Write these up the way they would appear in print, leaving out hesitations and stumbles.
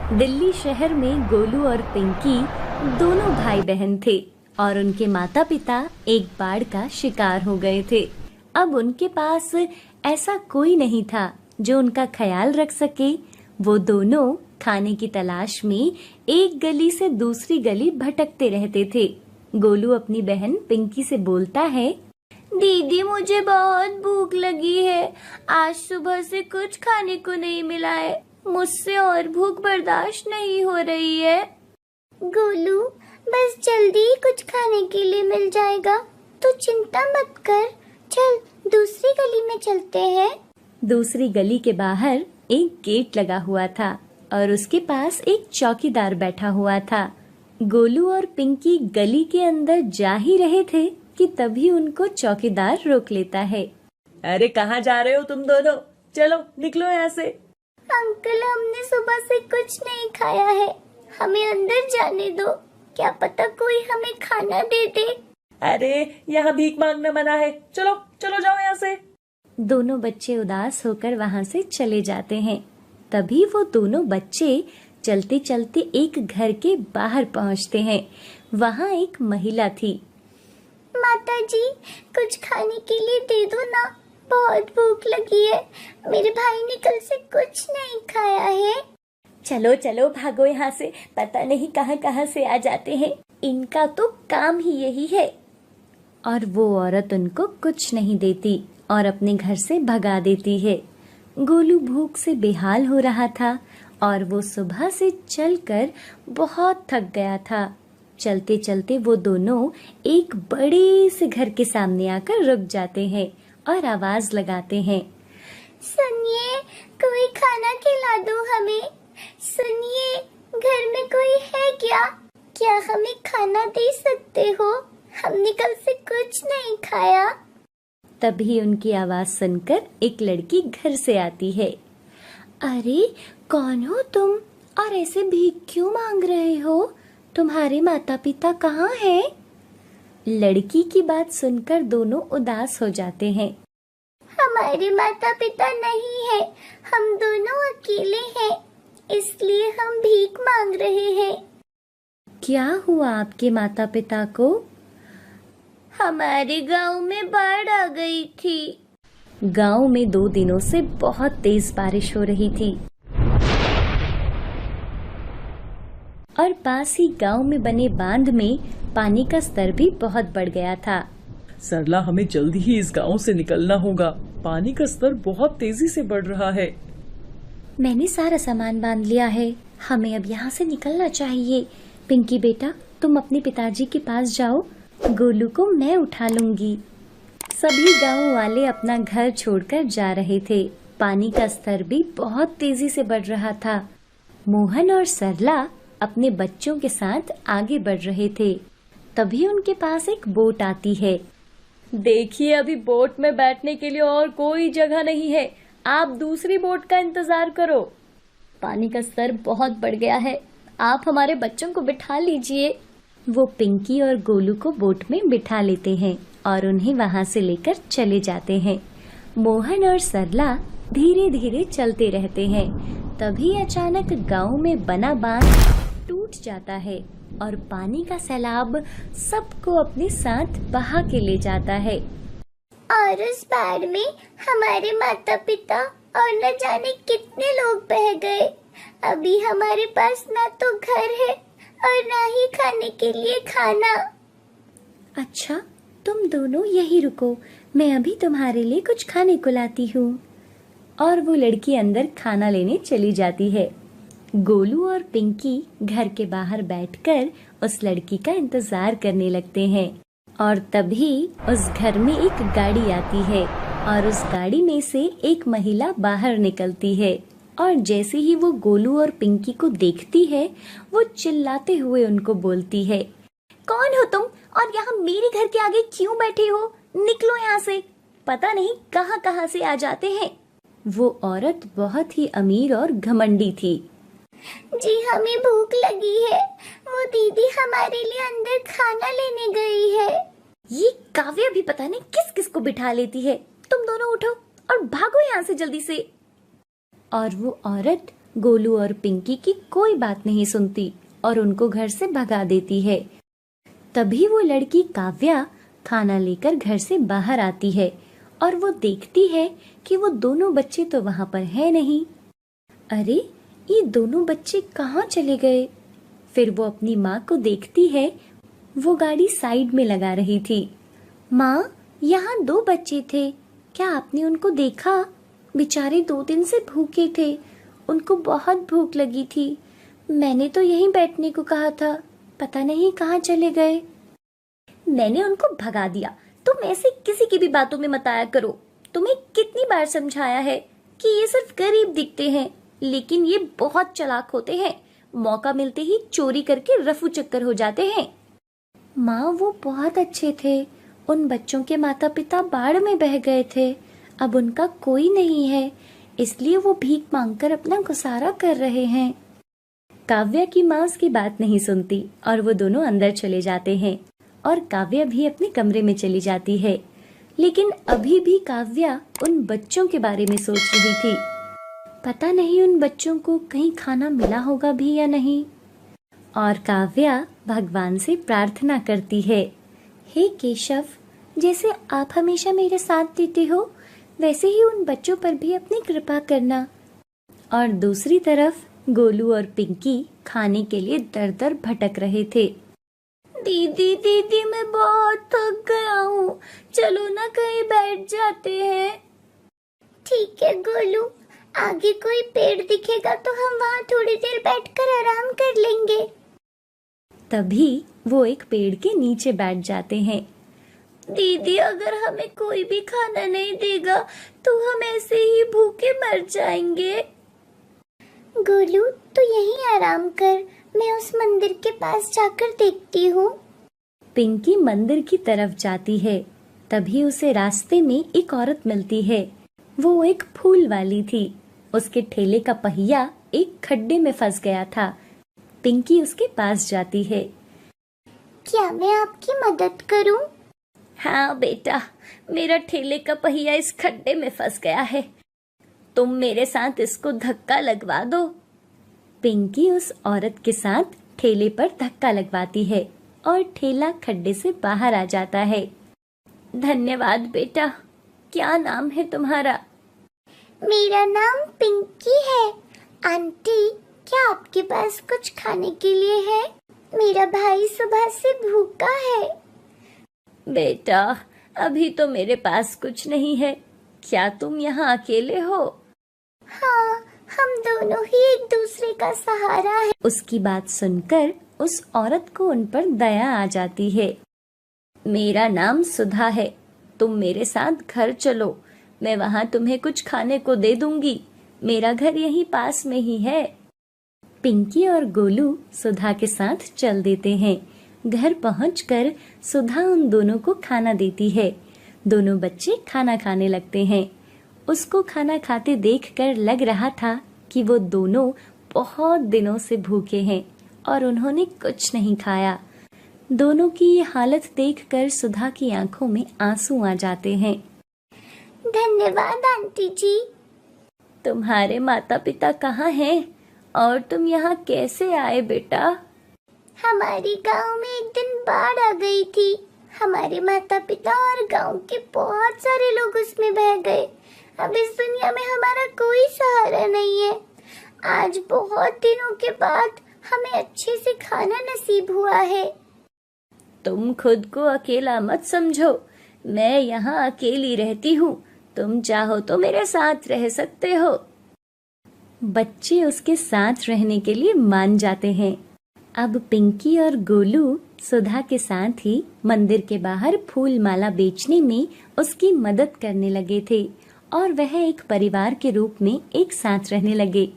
दिल्ली शहर में गोलू और पिंकी दोनों भाई बहन थे और उनके माता पिता एक बाढ़ का शिकार हो गए थे। अब उनके पास ऐसा कोई नहीं था जो उनका ख्याल रख सके। वो दोनों खाने की तलाश में एक गली से दूसरी गली भटकते रहते थे। गोलू अपनी बहन पिंकी से बोलता है, दीदी मुझे बहुत भूख लगी है। आज सुबह से कुछ खाने को नहीं मिला है। मुझसे और भूख बर्दाश्त नहीं हो रही है। गोलू, बस जल्दी ही कुछ खाने के लिए मिल जाएगा, तो चिंता मत कर। चल दूसरी गली में चलते हैं। दूसरी गली के बाहर एक गेट लगा हुआ था और उसके पास एक चौकीदार बैठा हुआ था। गोलू और पिंकी गली के अंदर जा ही रहे थे कि तभी उनको चौकीदार रोक लेता है। अरे कहाँ जा रहे हो तुम दोनों? चलो निकलो यहाँ से। अंकल, हमने सुबह से कुछ नहीं खाया है, हमें अंदर जाने दो। क्या पता कोई हमें खाना दे दे। अरे यहाँ भीख मांगना मना है। चलो चलो जाओ यहाँ से। दोनों बच्चे उदास होकर वहाँ से चले जाते हैं। तभी वो दोनों बच्चे चलते चलते एक घर के बाहर पहुँचते हैं। वहाँ एक महिला थी। माता जी, कुछ खाने के लिए दे दो ना, बहुत भूख लगी है। मेरे भाई ने कल से कुछ नहीं खाया है। चलो चलो भागो यहाँ से, पता नहीं कहाँ कहाँ से आ जाते हैं, इनका तो काम ही यही है। और वो औरत उनको कुछ नहीं देती और अपने घर से भगा देती है। गोलू भूख से बेहाल हो रहा था और वो सुबह से चलकर बहुत थक गया था। चलते चलते वो दोनों एक बड़े से घर के सामने आकर रुक जाते हैं और आवाज लगाते हैं, सुनिए, कोई खाना खिला दो हमें। सुनिए, घर में कोई है क्या? क्या हमें खाना दे सकते हो? हमने कल से कुछ नहीं खाया। तभी उनकी आवाज सुनकर एक लड़की घर से आती है। अरे कौन हो तुम और ऐसे भीख क्यों मांग रहे हो? तुम्हारे माता पिता कहाँ हैं? लड़की की बात सुनकर दोनों उदास हो जाते हैं। हमारे माता पिता नहीं है, हम दोनों अकेले हैं, इसलिए हम भीख मांग रहे हैं। क्या हुआ आपके माता पिता को? हमारे गांव में बाढ़ आ गई थी। गांव में 2 दिनों से बहुत तेज बारिश हो रही थी और पास ही गांव में बने बांध में पानी का स्तर भी बहुत बढ़ गया था। सरला, हमें जल्दी ही इस गांव से निकलना होगा। पानी का स्तर बहुत तेजी से बढ़ रहा है। मैंने सारा सामान बांध लिया है, हमें अब यहाँ से निकलना चाहिए। पिंकी बेटा, तुम अपने पिताजी के पास जाओ, गोलू को मैं उठा लूंगी। सभी गांव वाले अपना घर छोड़कर जा रहे थे। पानी का स्तर भी बहुत तेजी से बढ़ रहा था। मोहन और सरला अपने बच्चों के साथ आगे बढ़ रहे थे। तभी उनके पास एक बोट आती है। देखिए, अभी बोट में बैठने के लिए और कोई जगह नहीं है, आप दूसरी बोट का इंतजार करो। पानी का स्तर बहुत बढ़ गया है, आप हमारे बच्चों को बिठा लीजिए। वो पिंकी और गोलू को बोट में बिठा लेते हैं और उन्हें वहां से लेकर चले जाते हैं। मोहन और सरला धीरे धीरे चलते रहते हैं। तभी अचानक गांव में बना बांध टूट जाता है और पानी का सैलाब सबको अपने साथ बहा के ले जाता है। और उस बाढ़ में हमारे माता पिता और न जाने कितने लोग बह गए। अभी हमारे पास ना तो घर है और ना ही खाने के लिए खाना। अच्छा, तुम दोनों यही रुको, मैं अभी तुम्हारे लिए कुछ खाने को लाती हूँ। और वो लड़की अंदर खाना लेने चली जाती है। गोलू और पिंकी घर के बाहर बैठकर उस लड़की का इंतजार करने लगते हैं और तभी उस घर में एक गाड़ी आती है और उस गाड़ी में से एक महिला बाहर निकलती है और जैसे ही वो गोलू और पिंकी को देखती है, वो चिल्लाते हुए उनको बोलती है, कौन हो तुम और यहाँ मेरे घर के आगे क्यों बैठे हो? निकलो यहाँ से, पता नहीं कहाँ कहाँ से आ जाते हैं। वो औरत बहुत ही अमीर और घमंडी थी। जी, हमें भूख लगी है, वो दीदी हमारे लिए अंदर खाना लेने गई है। ये काव्या भी पता नहीं किस किस को बिठा लेती है। तुम दोनों उठो और भागो यहाँ से जल्दी से। और वो औरत गोलू और पिंकी की कोई बात नहीं सुनती और उनको घर से भगा देती है। तभी वो लड़की काव्या खाना लेकर घर से बाहर आती है और वो देखती है कि वो दोनों बच्चे तो वहां पर है नहीं। अरे, ये दोनों बच्चे कहाँ चले गए? फिर वो अपनी माँ को देखती है, वो गाड़ी साइड में लगा रही थी। माँ, यहाँ 2 बच्चे थे, क्या आपने उनको देखा? बेचारे 2 दिन से भूखे थे, उनको बहुत भूख लगी थी। मैंने तो यहीं बैठने को कहा था, पता नहीं कहाँ चले गए। मैंने उनको भगा दिया। तुम ऐसे किसी की भी बातों में मत आया करो। तुम्हें कितनी बार समझाया है कि ये सिर्फ गरीब दिखते हैं, लेकिन ये बहुत चालाक होते हैं। मौका मिलते ही चोरी करके रफू चक्कर हो जाते हैं। माँ, वो बहुत अच्छे थे। उन बच्चों के माता पिता बाढ़ में बह गए थे, अब उनका कोई नहीं है, इसलिए वो भीख मांगकर अपना गुजारा कर रहे हैं। काव्या की माँ उसकी बात नहीं सुनती और वो दोनों अंदर चले जाते हैं और काव्या भी अपने कमरे में चली जाती है। लेकिन अभी भी काव्या उन बच्चों के बारे में सोच रही थी। पता नहीं उन बच्चों को कहीं खाना मिला होगा भी या नहीं। और काव्या भगवान से प्रार्थना करती है, हे केशव, जैसे आप हमेशा मेरे साथ देते हो, वैसे ही उन बच्चों पर भी अपनी कृपा करना। और दूसरी तरफ गोलू और पिंकी खाने के लिए दर दर भटक रहे थे। दीदी दीदी, मैं बहुत थक गया हूँ, चलो ना कहीं बैठ जाते हैं। ठीक है गोलू, आगे कोई पेड़ दिखेगा तो हम वहाँ थोड़ी देर बैठकर आराम कर लेंगे। तभी वो एक पेड़ के नीचे बैठ जाते हैं। दीदी, अगर हमें कोई भी खाना नहीं देगा तो हम ऐसे ही भूखे मर जाएंगे। गोलू, तो यहीं आराम कर, मैं उस मंदिर के पास जाकर देखती हूँ। पिंकी मंदिर की तरफ जाती है। तभी उसे रास्ते में एक औरत मिलती है। वो एक फूल वाली थी। उसके ठेले का पहिया एक खड्डे में फंस गया था। पिंकी उसके पास जाती है। क्या मैं आपकी मदद करूं? हाँ बेटा, मेरा ठेले का पहिया इस खड्डे में फंस गया है, तुम मेरे साथ इसको धक्का लगवा दो। पिंकी उस औरत के साथ ठेले पर धक्का लगवाती है और ठेला खड्डे से बाहर आ जाता है। धन्यवाद बेटा। क्या नाम है तुम्हारा? मेरा नाम पिंकी है। आंटी, क्या आपके पास कुछ खाने के लिए है? मेरा भाई सुबह से भूखा है। बेटा, अभी तो मेरे पास कुछ नहीं है। क्या तुम यहाँ अकेले हो? हाँ, हम दोनों ही एक दूसरे का सहारा है। उसकी बात सुनकर उस औरत को उन पर दया आ जाती है। मेरा नाम सुधा है, तुम मेरे साथ घर चलो, मैं वहाँ तुम्हें कुछ खाने को दे दूंगी। मेरा घर यहीं पास में ही है। पिंकी और गोलू सुधा के साथ चल देते हैं। घर पहुंचकर सुधा उन दोनों को खाना देती है। दोनों बच्चे खाना खाने लगते हैं। उसको खाना खाते देखकर लग रहा था कि वो दोनों बहुत दिनों से भूखे हैं और उन्होंने कुछ नहीं खाया। दोनों की ये हालत देखकर सुधा की आंखों में आंसू आ जाते हैं। धन्यवाद आंटी जी। तुम्हारे माता पिता कहाँ हैं और तुम यहाँ कैसे आए बेटा? हमारे गांव में एक दिन बाढ़ आ गई थी। हमारे माता पिता और गांव के बहुत सारे लोग उसमें बह गए। अब इस दुनिया में हमारा कोई सहारा नहीं है। आज बहुत दिनों के बाद हमें अच्छे से खाना नसीब हुआ है। तुम खुद को अकेला मत समझो, मैं यहाँ अकेली रहती हूँ, तुम चाहो तो मेरे साथ रह सकते हो। बच्चे उसके साथ रहने के लिए मान जाते हैं। अब पिंकी और गोलू सुधा के साथ ही मंदिर के बाहर फूल माला बेचने में उसकी मदद करने लगे थे और वह एक परिवार के रूप में एक साथ रहने लगे।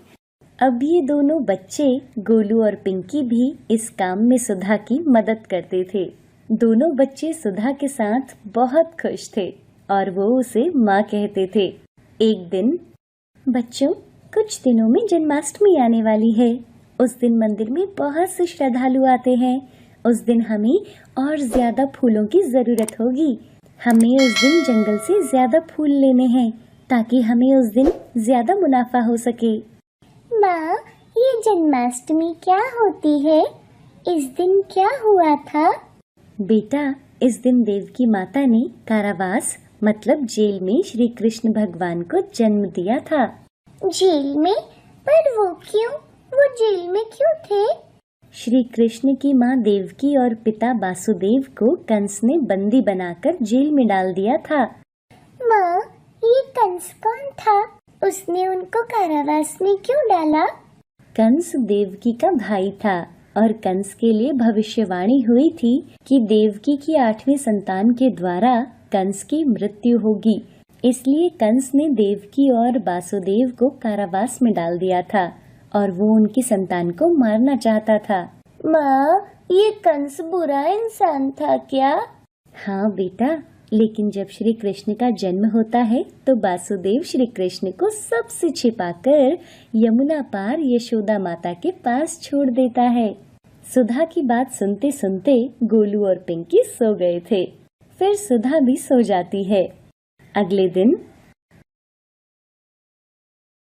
अब ये दोनों बच्चे गोलू और पिंकी भी इस काम में सुधा की मदद करते थे। दोनों बच्चे सुधा के साथ बहुत खुश थे और वो उसे माँ कहते थे। एक दिन, बच्चों, कुछ दिनों में जन्माष्टमी आने वाली है। उस दिन मंदिर में बहुत से श्रद्धालु आते हैं। उस दिन हमें और ज्यादा फूलों की जरूरत होगी। हमें उस दिन जंगल से ज्यादा फूल लेने हैं ताकि हमें उस दिन ज्यादा मुनाफा हो सके। माँ, ये जन्माष्टमी क्या होती है? इस दिन क्या हुआ था? बेटा, इस दिन देवकी माता ने कारावास मतलब जेल में श्री कृष्ण भगवान को जन्म दिया था। जेल में? पर वो क्यों? वो जेल में क्यों थे? श्री कृष्ण की माँ देवकी और पिता वासुदेव को कंस ने बंदी बनाकर जेल में डाल दिया था। माँ, ये कंस कौन था? उसने उनको कारावास में क्यों डाला? कंस देवकी का भाई था और कंस के लिए भविष्यवाणी हुई थी कि देवकी की 8वीं संतान के द्वारा कंस की मृत्यु होगी। इसलिए कंस ने देवकी और वासुदेव को कारावास में डाल दिया था और वो उनकी संतान को मारना चाहता था। माँ, ये कंस बुरा इंसान था क्या? हाँ बेटा, लेकिन जब श्री कृष्ण का जन्म होता है तो वासुदेव श्री कृष्ण को सबसे छिपाकर यमुना पार यशोदा माता के पास छोड़ देता है। सुधा की बात सुनते सुनते गोलू और पिंकी सो गए थे। फिर सुधा भी सो जाती है। अगले दिन,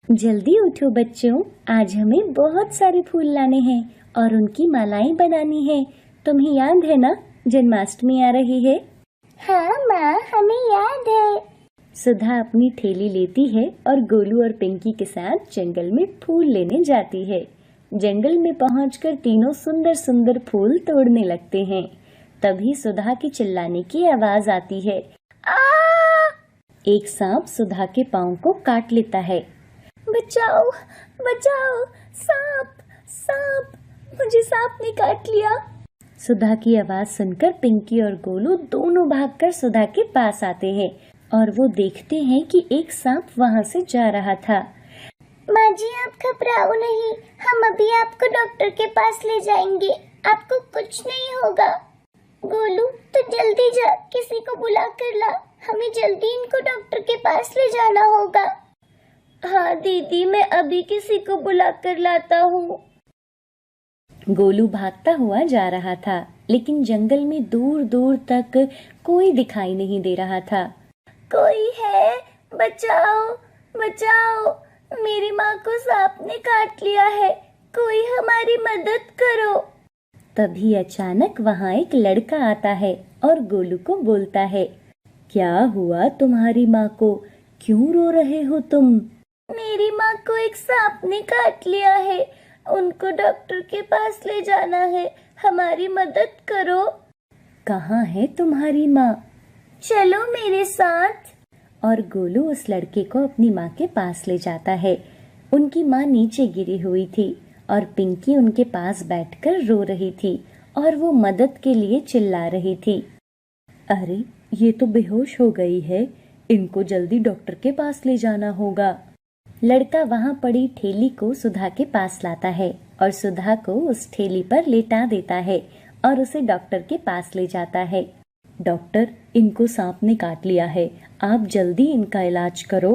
जल्दी उठो बच्चों, आज हमें बहुत सारे फूल लाने हैं और उनकी मालाएं बनानी है। तुम्हें याद है ना, जन्माष्टमी आ रही है। हाँ माँ, हमें याद है। सुधा अपनी ठेली लेती है और गोलू और पिंकी के साथ जंगल में फूल लेने जाती है। जंगल में पहुंचकर तीनों सुंदर सुंदर फूल तोड़ने लगते हैं। तभी सुधा की चिल्लाने की आवाज आती है। आ! एक सांप सुधा के पांव को काट लेता है। बचाओ, बचाओ, सांप, सांप, मुझे सांप ने काट लिया। सुधा की आवाज सुनकर पिंकी और गोलू दोनों भागकर सुधा के पास आते हैं और वो देखते हैं कि एक सांप वहाँ से जा रहा था। माँ जी, आप घबराओ नहीं, हम अभी आपको डॉक्टर के पास ले जाएंगे, आपको कुछ नहीं होगा। गोलू, तो जल्दी जा, किसी को बुला कर ला, हमें जल्दी इनको डॉक्टर के पास ले जाना होगा। हाँ दीदी, मैं अभी किसी को बुला कर लाता हूँ। गोलू भागता हुआ जा रहा था, लेकिन जंगल में दूर दूर तक कोई दिखाई नहीं दे रहा था। कोई है? बचाओ, बचाओ, मेरी माँ को सांप ने काट लिया है, कोई हमारी मदद करो। तभी अचानक वहाँ एक लड़का आता है और गोलू को बोलता है, क्या हुआ तुम्हारी माँ को, क्यों रो रहे हो तुम? मेरी माँ को एक सांप ने काट लिया है, उनको डॉक्टर के पास ले जाना है, हमारी मदद करो। कहाँ है तुम्हारी माँ? चलो मेरे साथ। और गोलू उस लड़के को अपनी माँ के पास ले जाता है। उनकी माँ नीचे गिरी हुई थी और पिंकी उनके पास बैठकर रो रही थी और वो मदद के लिए चिल्ला रही थी। अरे, ये तो बेहोश हो गई है, इनको जल्दी डॉक्टर के पास ले जाना होगा। लड़का वहाँ पड़ी ठेली को सुधा के पास लाता है और सुधा को उस ठेली पर लेटा देता है और उसे डॉक्टर के पास ले जाता है। डॉक्टर, इनको सांप ने काट लिया है, आप जल्दी इनका इलाज करो।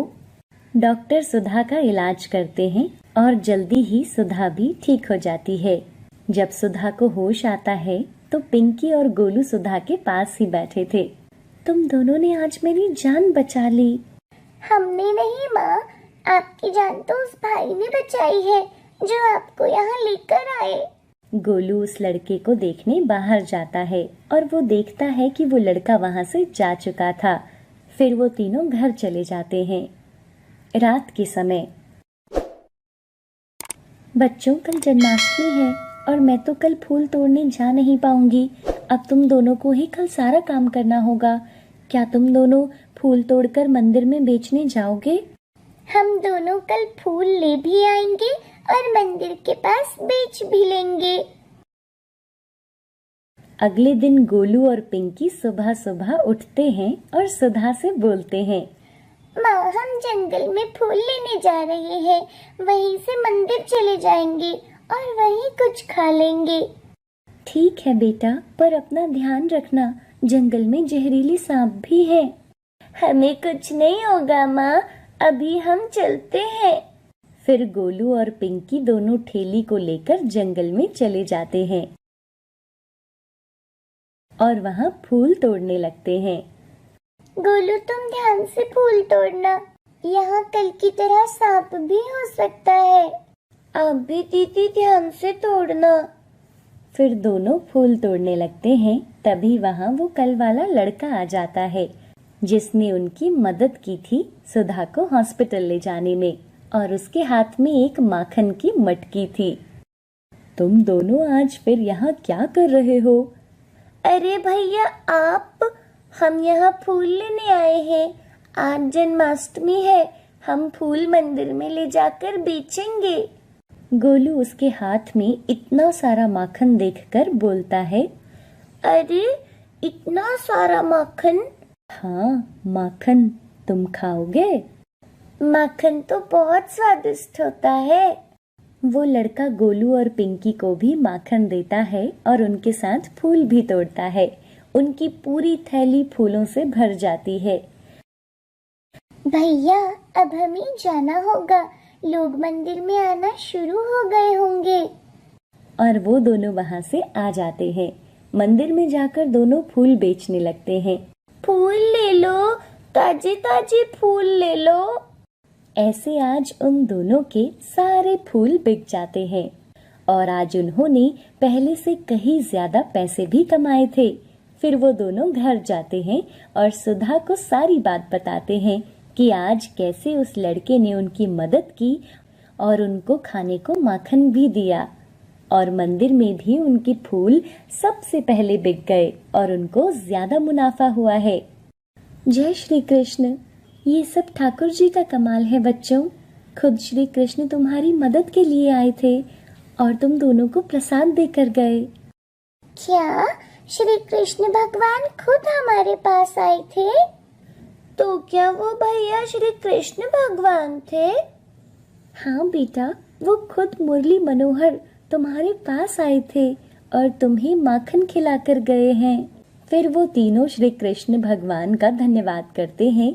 डॉक्टर सुधा का इलाज करते हैं और जल्दी ही सुधा भी ठीक हो जाती है। जब सुधा को होश आता है तो पिंकी और गोलू सुधा के पास ही बैठे थे। तुम दोनों ने आज मेरी जान बचा ली। हमने नहीं माँ, आपकी जान तो उस भाई ने बचाई है जो आपको यहाँ लेकर आए। गोलू उस लड़के को देखने बाहर जाता है और वो देखता है कि वो लड़का वहाँ से जा चुका था। फिर वो तीनों घर चले जाते हैं। रात के समय, बच्चों कल जन्माष्टमी है और मैं तो कल फूल तोड़ने जा नहीं पाऊंगी। अब तुम दोनों को ही कल सारा काम करना होगा। क्या तुम दोनों फूल तोड़कर मंदिर में बेचने जाओगे? हम दोनों कल फूल ले भी आएंगे और मंदिर के पास बेच भी लेंगे। अगले दिन गोलू और पिंकी सुबह सुबह उठते हैं और सुधा से बोलते हैं, माँ, हम जंगल में फूल लेने जा रहे हैं, वहीं से मंदिर चले जाएंगे और वहीं कुछ खा लेंगे। ठीक है बेटा, पर अपना ध्यान रखना, जंगल में जहरीली सांप भी है। हमें कुछ नहीं होगा माँ, अभी हम चलते हैं। फिर गोलू और पिंकी दोनों ठेली को लेकर जंगल में चले जाते हैं और वहाँ फूल तोड़ने लगते हैं। गोलू, तुम ध्यान से फूल तोड़ना, यहाँ कल की तरह सांप भी हो सकता है। आप भी दीदी ध्यान से तोड़ना। फिर दोनों फूल तोड़ने लगते हैं। तभी वहाँ वो कल वाला लड़का आ जाता है जिसने उनकी मदद की थी सुधा को हॉस्पिटल ले जाने में, और उसके हाथ में एक माखन की मटकी थी। तुम दोनों आज फिर यहाँ क्या कर रहे हो? अरे भैया आप, हम यहाँ फूल लेने आए हैं। आज जन्माष्टमी है, हम फूल मंदिर में ले जाकर बेचेंगे। गोलू उसके हाथ में इतना सारा माखन देखकर बोलता है, अरे इतना सारा माखन? हाँ माखन, तुम खाओगे? माखन तो बहुत स्वादिष्ट होता है। वो लड़का गोलू और पिंकी को भी माखन देता है और उनके साथ फूल भी तोड़ता है। उनकी पूरी थैली फूलों से भर जाती है। भैया अब हमें जाना होगा, लोग मंदिर में आना शुरू हो गए होंगे। और वो दोनों वहाँ से आ जाते हैं। मंदिर में जाकर दोनों फूल बेचने लगते हैं। फूल ले लो, ताजे ताजे फूल ले लो। ऐसे आज उन दोनों के सारे फूल बिक जाते हैं और आज उन्होंने पहले से कहीं ज्यादा पैसे भी कमाए थे। फिर वो दोनों घर जाते हैं और सुधा को सारी बात बताते हैं कि आज कैसे उस लड़के ने उनकी मदद की और उनको खाने को माखन भी दिया, और मंदिर में भी उनके फूल सबसे पहले बिक गए और उनको ज्यादा मुनाफा हुआ है। जय श्री कृष्ण। ये सब ठाकुर जी का कमाल है बच्चों। खुद श्री कृष्ण तुम्हारी मदद के लिए आए थे और तुम दोनों को प्रसाद देकर गए। क्या श्री कृष्ण भगवान खुद हमारे पास आए थे? तो क्या वो भैया श्री कृष्ण भगवान थे? हाँ बेटा, वो खुद मुरली मनोहर तुम्हारे पास आए थे और तुम्हें माखन खिलाकर गए हैं। फिर वो तीनों श्री कृष्ण भगवान का धन्यवाद करते हैं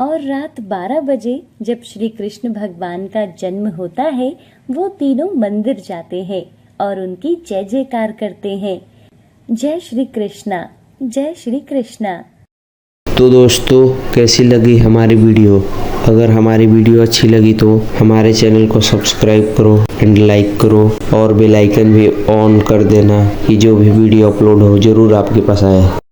और रात 12 बजे जब श्री कृष्ण भगवान का जन्म होता है, वो तीनों मंदिर जाते हैं और उनकी जय जयकार करते हैं। जय श्री कृष्णा, जय श्री कृष्णा। तो दोस्तों, कैसी लगी हमारी वीडियो? अगर हमारी वीडियो अच्छी लगी तो हमारे चैनल को सब्सक्राइब करो एंड लाइक करो और बेल आइकन भी ऑन कर देना कि जो भी वीडियो अपलोड हो जरूर आपके पास आए।